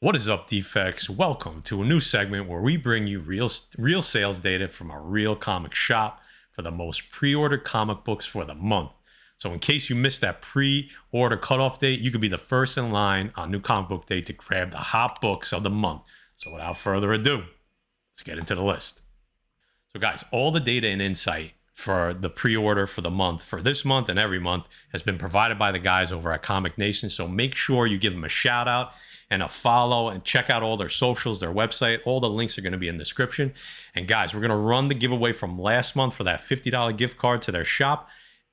What is up, Defects? Welcome to a new segment where we bring you real sales data from a real comic shop for the most pre-ordered comic books for the month. So in case you missed that pre-order cutoff date, you could be the first in line on New Comic Book Day to grab the hot books of the month. So without further ado, let's get into the list. So guys, all the data and insight for the pre-order for the month, for this month and every month, has been provided by the guys over at Comic Nation. So make sure you give them a shout out and a follow and check out all their socials, their website. All the links are going to be in the description. And guys, we're going to run the giveaway from last month for that $50 gift card to their shop,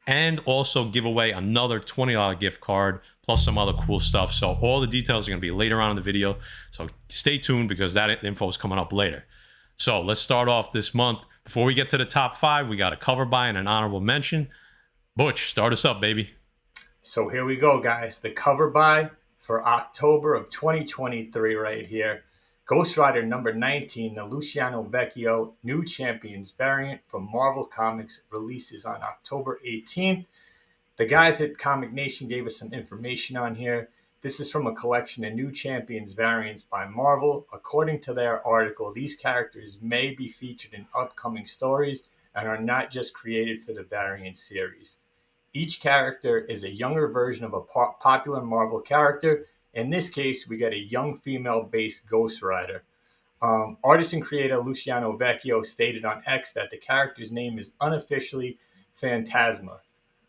and also give away another $20 gift card plus some other cool stuff. So all the details are going to be later on in the video. So stay tuned because that info is coming up later. So let's start off this month. Before we get to the top 5, we got a cover by and an honorable mention. Butch, start us up, baby. So here we go, guys. The cover by for October of 2023 right here. Ghost Rider number 19, the Luciano Vecchio New Champions variant from Marvel Comics, releases on October 18th. The guys at Comic Nation gave us some information on here. This is from a collection of New Champions variants by Marvel. According to their article, these characters may be featured in upcoming stories and are not just created for the variant series. Each character is a younger version of a popular Marvel character. In this case, we get a young female-based Ghost Rider. Artist and creator Luciano Vecchio stated on X that the character's name is unofficially Phantasma.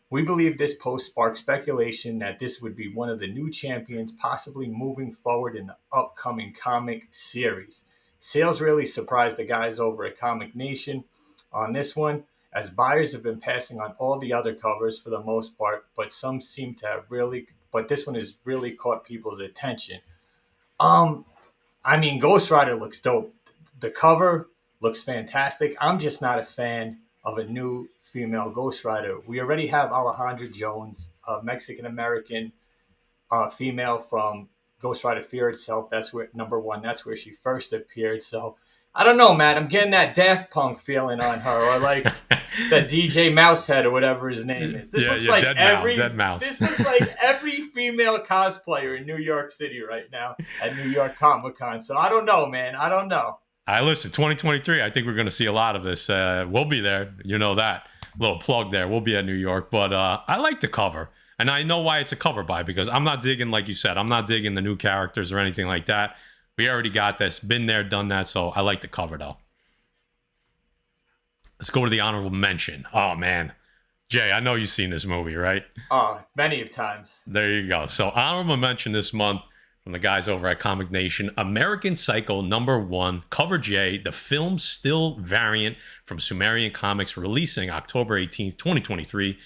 We believe this post sparked speculation that this would be one of the new champions possibly moving forward in the upcoming comic series. Sales really surprised the guys over at Comic Nation on this one, as buyers have been passing on all the other covers for the most part, but some seem to have but this one has really caught people's attention. Ghost Rider looks dope. The cover looks fantastic. I'm just not a fan of a new female Ghost Rider. We already have Alejandra Jones, a Mexican-American female from Ghost Rider Fear Itself. That's where, number 1, that's where she first appeared. So, I don't know, Matt. I'm getting that Daft Punk feeling on her, or like the DJ Mousehead or whatever his name is. This looks like This looks like every female cosplayer in New York City right now at New York Comic Con. So I don't know, man. I don't know. Listen, 2023, I think we're going to see a lot of this. We'll be there. You know that. Little plug there. We'll be at New York. But I like the cover. And I know why it's a cover by, because I'm not digging, like you said, I'm not digging the new characters or anything like that. We already got this. Been there, done that. So I like the cover, though. Let's go to the honorable mention. Oh, man. Jay, I know you've seen this movie, right? Oh, many of times. There you go. So honorable mention this month from the guys over at Comic Nation. American Psycho number 1, cover J, the film still variant from Sumerian Comics, releasing October 18th, 2023,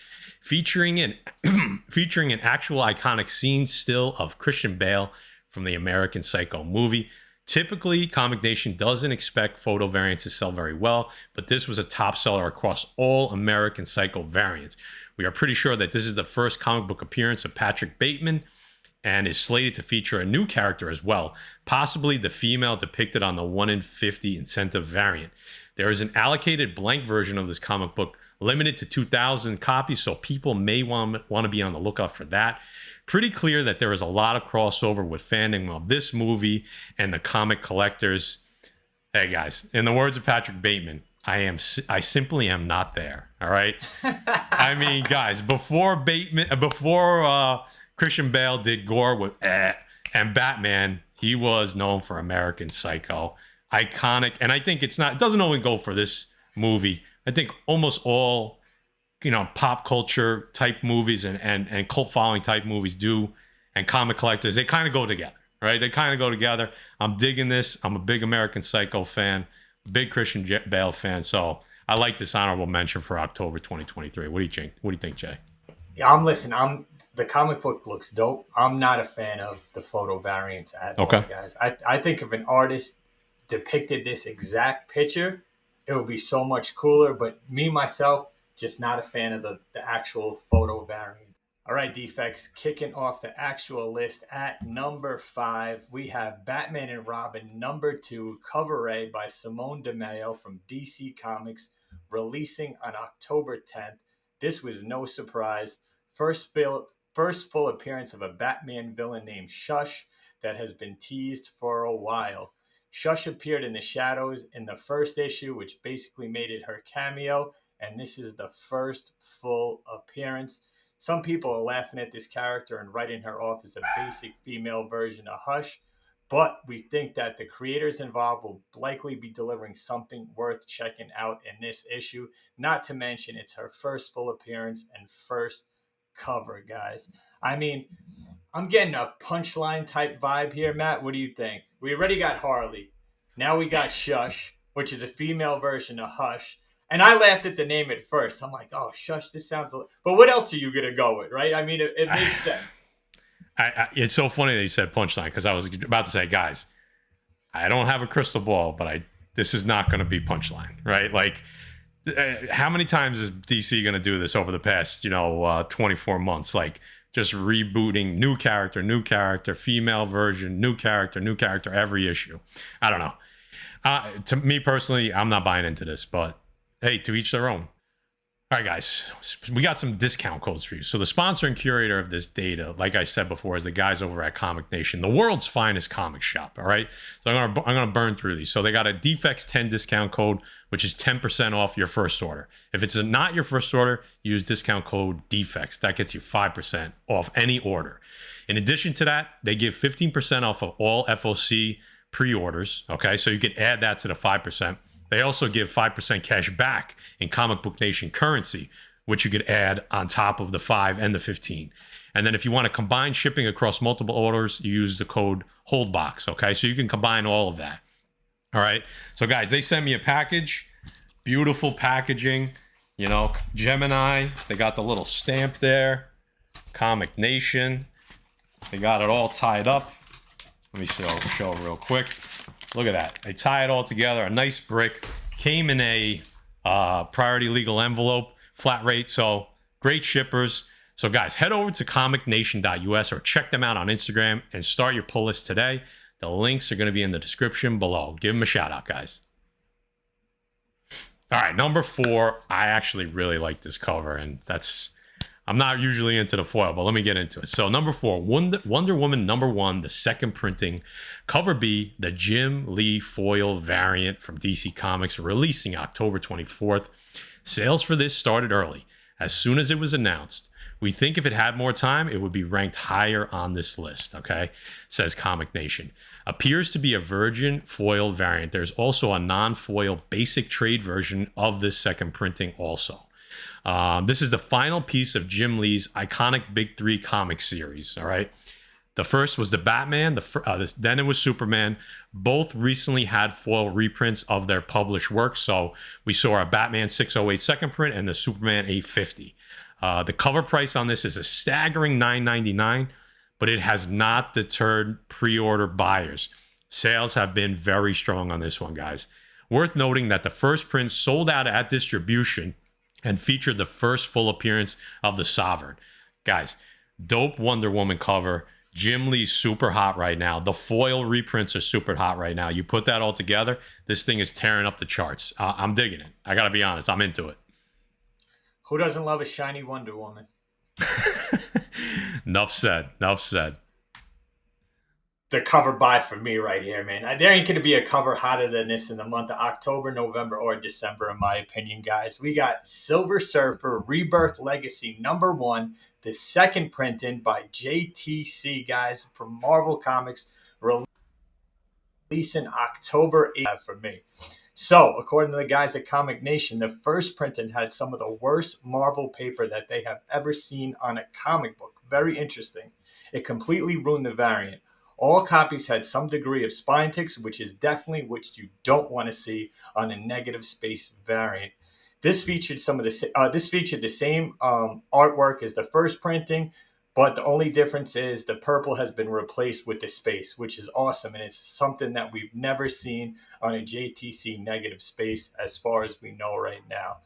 featuring an actual iconic scene still of Christian Bale from the American Psycho movie. Typically, Comic Nation doesn't expect photo variants to sell very well, but this was a top seller across all American Psycho variants. We are pretty sure that this is the first comic book appearance of Patrick Bateman, and is slated to feature a new character as well, possibly the female depicted on the 1 in 50 incentive variant. There is an allocated blank version of this comic book, limited to 2,000 copies, so people may want to be on the lookout for that. Pretty clear that there is a lot of crossover with fandom of this movie and the comic collectors. Hey guys, in the words of Patrick Bateman, I simply am not there. All right. I mean, guys, before Christian Bale did gore with and Batman, he was known for American Psycho, iconic. And I think it doesn't only go for this movie. I think almost all, pop culture type movies and cult following type movies do, and comic collectors, they kind of go together, right? They kind of go together. I'm digging this. I'm a big American Psycho fan, big Christian Bale fan. So I like this honorable mention for October 2023. What do you think? What do you think, Jay? Yeah, the comic book looks dope. I'm not a fan of the photo variants at all, guys. I think if an artist depicted this exact picture, it would be so much cooler. But me, myself, just not a fan of the actual photo variant. All right, Defects, kicking off the actual list at number 5, we have Batman and Robin number 2, cover A by Simone DeMeo from DC Comics, releasing on October 10th. This was no surprise. First full appearance of a Batman villain named Shush. that has been teased for a while. Shush appeared in the shadows in the first issue, which basically made it her cameo, and this is the first full appearance. Some people are laughing at this character and writing her off as a basic female version of Hush, but we think that the creators involved will likely be delivering something worth checking out in this issue. Not to mention, it's her first full appearance and first cover, guys. I mean, I'm getting a punchline type vibe here, Matt. What do you think? We already got Harley. Now we got Shush, which is a female version of Hush. And I laughed at the name at first. I'm like, oh, Shush, this sounds... But what else are you going to go with, right? I mean, it makes sense. It's so funny that you said punchline, because I was about to say, guys, I don't have a crystal ball, but this is not going to be punchline, right? Like, how many times is DC going to do this over the past, 24 months? Like, just rebooting new character, female version, new character every issue. I don't know. To me personally, I'm not buying into this, but hey, to each their own. All right, guys, we got some discount codes for you. So the sponsor and curator of this data, like I said before, is the guys over at Comic Nation, the world's finest comic shop. All right, so I'm gonna burn through these. So they got a Defects 10 discount code, which is 10% off your first order. If it's not your first order, use discount code Defects. That gets you 5% off any order. In addition to that, they give 15% off of all FOC pre-orders. Okay, so you can add that to the 5%. They also give 5% cash back in Comic Book Nation currency, which you could add on top of the 5 and the 15. And then if you want to combine shipping across multiple orders, you use the code HOLDBOX, okay? So you can combine all of that. All right? So guys, they sent me a package. Beautiful packaging. Gemini. They got the little stamp there. Comic Nation. They got it all tied up. Let me show real quick. Look at that. They tie it all together. A nice brick. Came in a priority legal envelope, flat rate. So great shippers. So guys, head over to comicnation.us or check them out on Instagram and start your pull list today. The links are going to be in the description below. Give them a shout out, guys. All right, number 4. I actually really like this cover, and I'm not usually into the foil, but let me get into it. So number 4, Wonder Woman #1, the second printing, cover B, the Jim Lee foil variant from DC Comics, releasing October 24th. Sales for this started early, as soon as it was announced. We think if it had more time, it would be ranked higher on this list, okay? Says Comic Nation. Appears to be a virgin foil variant. There's also a non-foil basic trade version of this second printing also. This is the final piece of Jim Lee's iconic Big 3 comic series, all right? The first was the Batman, then it was Superman. Both recently had foil reprints of their published works. So we saw our Batman 608 second print and the Superman 850. The cover price on this is a staggering $9.99, but it has not deterred pre-order buyers. Sales have been very strong on this one, guys. Worth noting that the first print sold out at distribution and featured the first full appearance of the Sovereign. Guys, dope Wonder Woman cover. Jim Lee's super hot right now. The foil reprints are super hot right now. You put that all together, this thing is tearing up the charts. I'm digging it. I got to be honest. I'm into it. Who doesn't love a shiny Wonder Woman? Enough said. The cover buy for me right here, man. There ain't going to be a cover hotter than this in the month of October, November, or December, in my opinion, guys. We got Silver Surfer Rebirth Legacy #1, the second printing by JTC, guys, from Marvel Comics, releasing October 8th for me. So, according to the guys at Comic Nation, the first printing had some of the worst Marvel paper that they have ever seen on a comic book. Very interesting. It completely ruined the variant. All copies had some degree of spine ticks, which is definitely what you don't want to see on a negative space variant. This featured the same artwork as the first printing, but the only difference is the purple has been replaced with the space, which is awesome, and it's something that we've never seen on a JTC negative space as far as we know right now.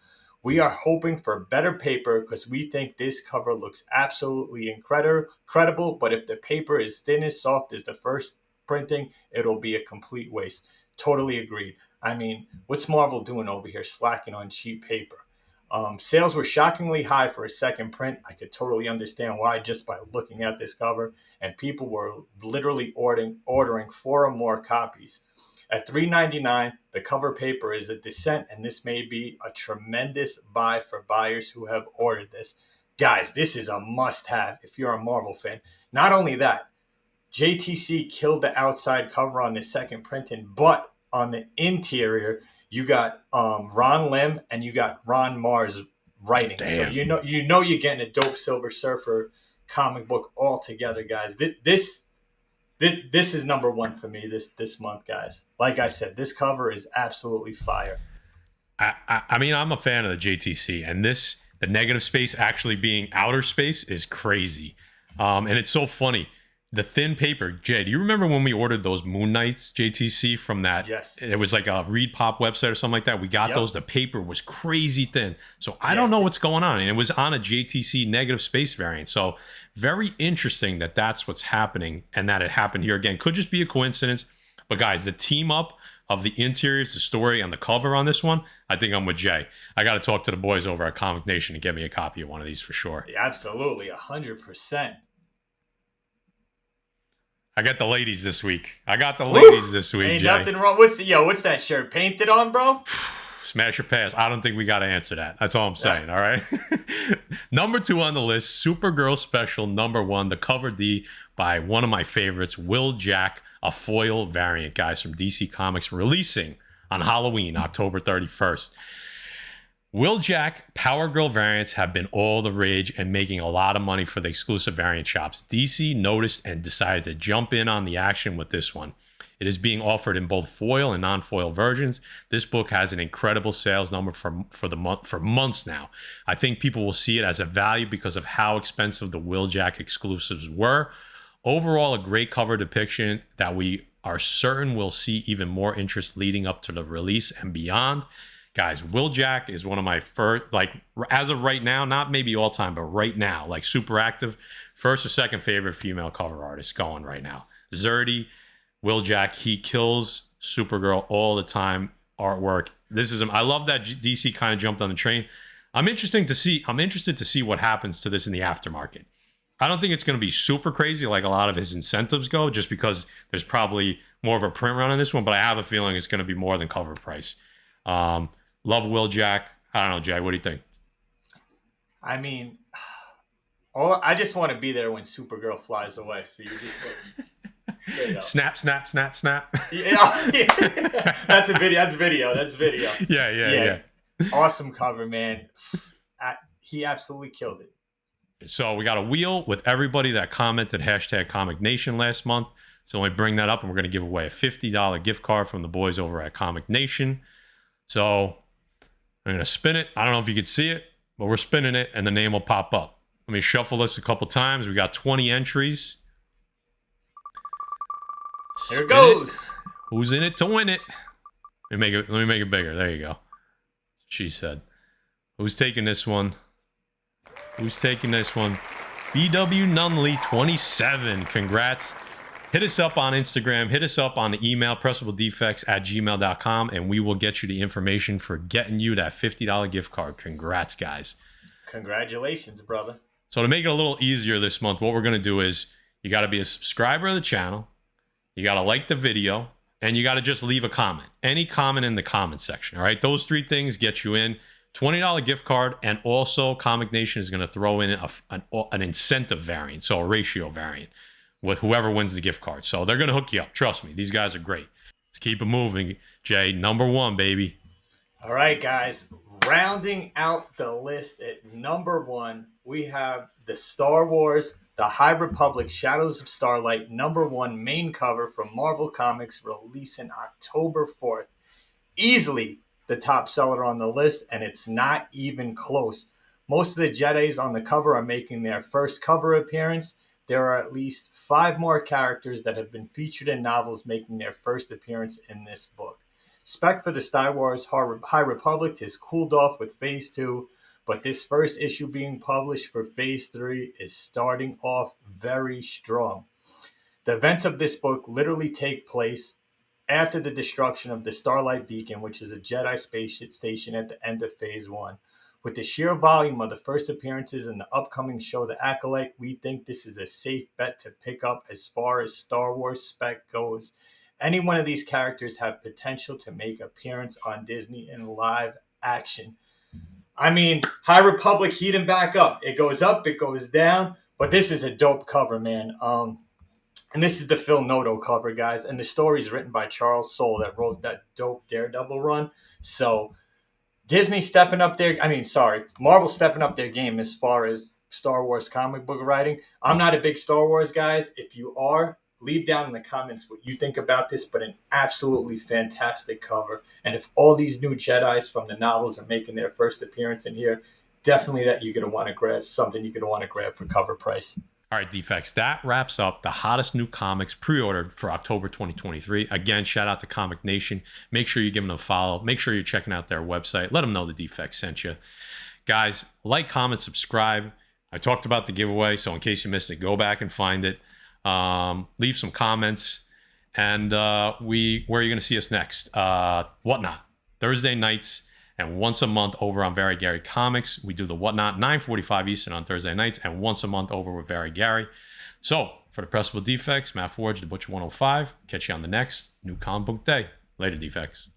We are hoping for better paper because we think this cover looks absolutely incredible, but if the paper is thin as soft as the first printing, it'll be a complete waste. Totally agreed. I mean, what's Marvel doing over here slacking on cheap paper? Sales were shockingly high for a second print. I could totally understand why just by looking at this cover, and people were literally ordering 4 or more copies. At $3.99, the cover paper is a descent, and this may be a tremendous buy for buyers who have ordered this. Guys, this is a must-have if you're a Marvel fan. Not only that, JTC killed the outside cover on the second printing, but on the interior, you got Ron Lim and you got Ron Mars writing. Damn. So you know you're getting a dope Silver Surfer comic book all together, guys. This is number one for me this month, guys. Like I said, this cover is absolutely fire. I mean, I'm a fan of the JTC, and the negative space actually being outer space is crazy. And it's so funny. The thin paper, Jay, do you remember when we ordered those Moon Knights JTC from that? Yes. It was like a Reed Pop website or something like that. We got those. The paper was crazy thin. So I don't know what's going on. And it was on a JTC negative space variant. So very interesting that that's what's happening and that it happened here again. Could just be a coincidence. But guys, the team up of the interiors, the story, and the cover on this one, I think I'm with Jay. I got to talk to the boys over at Comic Nation and get me a copy of one of these for sure. Yeah, absolutely, 100%. I got the ladies this week. Ain't Jay. Nothing wrong. What's that shirt painted on, bro? Smash or pass? I don't think we got to answer that. That's all I'm saying, all right? Number 2 on the list, Supergirl Special number 1, the cover D by one of my favorites, Will Jack, a foil variant, guys, from DC Comics, releasing on Halloween, October 31st. Will Jack Power Girl variants have been all the rage and making a lot of money for the exclusive variant shops. DC noticed and decided to jump in on the action with this one. It is being offered in both foil and non-foil versions. This book has an incredible sales number for months now. I think people will see it as a value because of how expensive the Will Jack exclusives were. Overall, a great cover depiction that we are certain will see even more interest leading up to the release and beyond. Guys, Will Jack is one of my first, like, as of right now, not maybe all time, but right now, like, super active, first or second favorite female cover artist going right now. Zerdy, Will Jack, he kills Supergirl all the time artwork. I love that DC kind of jumped on the train. I'm interested to see what happens to this in the aftermarket. I don't think it's going to be super crazy like a lot of his incentives go, just because there's probably more of a print run on this one, but I have a feeling it's going to be more than cover price. Love Will Jack. I don't know, Jay. What do you think? I mean, I just want to be there when Supergirl flies away. So you're just like, snap, snap, snap, snap. Yeah. That's video. Yeah. Awesome cover, man. He absolutely killed it. So we got a wheel with everybody that commented hashtag Comic Nation last month. So we bring that up, and we're going to give away a $50 gift card from the boys over at Comic Nation. So I'm going to spin it. I don't know if you could see it, but we're spinning it, and the name will pop up. Let me shuffle this a couple times. We got 20 entries. Here it goes. Who's in it to win it? Let me make it bigger. There you go. She said. Who's taking this one? BW Nunley 27. Congrats. Hit us up on Instagram. Hit us up on the email, pressabledefects@gmail.com, and we will get you the information for getting you that $50 gift card. Congrats, guys. Congratulations, brother. So to make it a little easier this month, what we're going to do is you got to be a subscriber of the channel. You got to like the video, and you got to just leave a comment. Any comment in the comment section, all right? Those 3 things get you in. $20 gift card, and also Comic Nation is going to throw in an incentive variant, so a ratio variant, with whoever wins the gift card. So they're going to hook you up. Trust me, these guys are great. Let's keep it moving, Jay. Number 1, baby. All right, guys. Rounding out the list at number 1, we have the Star Wars, The High Republic, Shadows of Starlight, number 1 main cover from Marvel Comics, releasing October 4th. Easily the top seller on the list, and it's not even close. Most of the Jedis on the cover are making their first cover appearance. There are at least 5 more characters that have been featured in novels making their first appearance in this book. Spec for the Star Wars High Republic has cooled off with Phase 2, but this first issue being published for Phase 3 is starting off very strong. The events of this book literally take place after the destruction of the Starlight Beacon, which is a Jedi spaceship station at the end of Phase 1. With the sheer volume of the first appearances in the upcoming show, The Acolyte, we think this is a safe bet to pick up as far as Star Wars spec goes. Any one of these characters have potential to make appearance on Disney in live action. I mean, High Republic heating back up. It goes up, it goes down, but this is a dope cover, man. And this is the Phil Noto cover, guys. And the story is written by Charles Soule that wrote that dope Daredevil run. So Marvel stepping up their game as far as Star Wars comic book writing. I'm not a big Star Wars guys. If you are, leave down in the comments what you think about this, but an absolutely fantastic cover. And if all these new Jedis from the novels are making their first appearance in here, definitely that you're going to want to grab something you're going to want to grab for cover price. All right, Defects, that wraps up the hottest new comics pre-ordered for October 2023. Again, shout out to Comic Nation. Make sure you give them a follow. Make sure you're checking out their website. Let them know the Defects sent you. Guys, like, comment, subscribe. I talked about the giveaway, so in case you missed it, go back and find it. Leave some comments. And where are you going to see us next? Whatnot, Thursday nights. And once a month over on Very Gary Comics, we do the Whatnot, 9:45 Eastern on Thursday nights, and once a month over with Very Gary. So, for the Pressable Defects, Matt Forge, the Butcher 105, catch you on the next new comic book day. Later, Defects.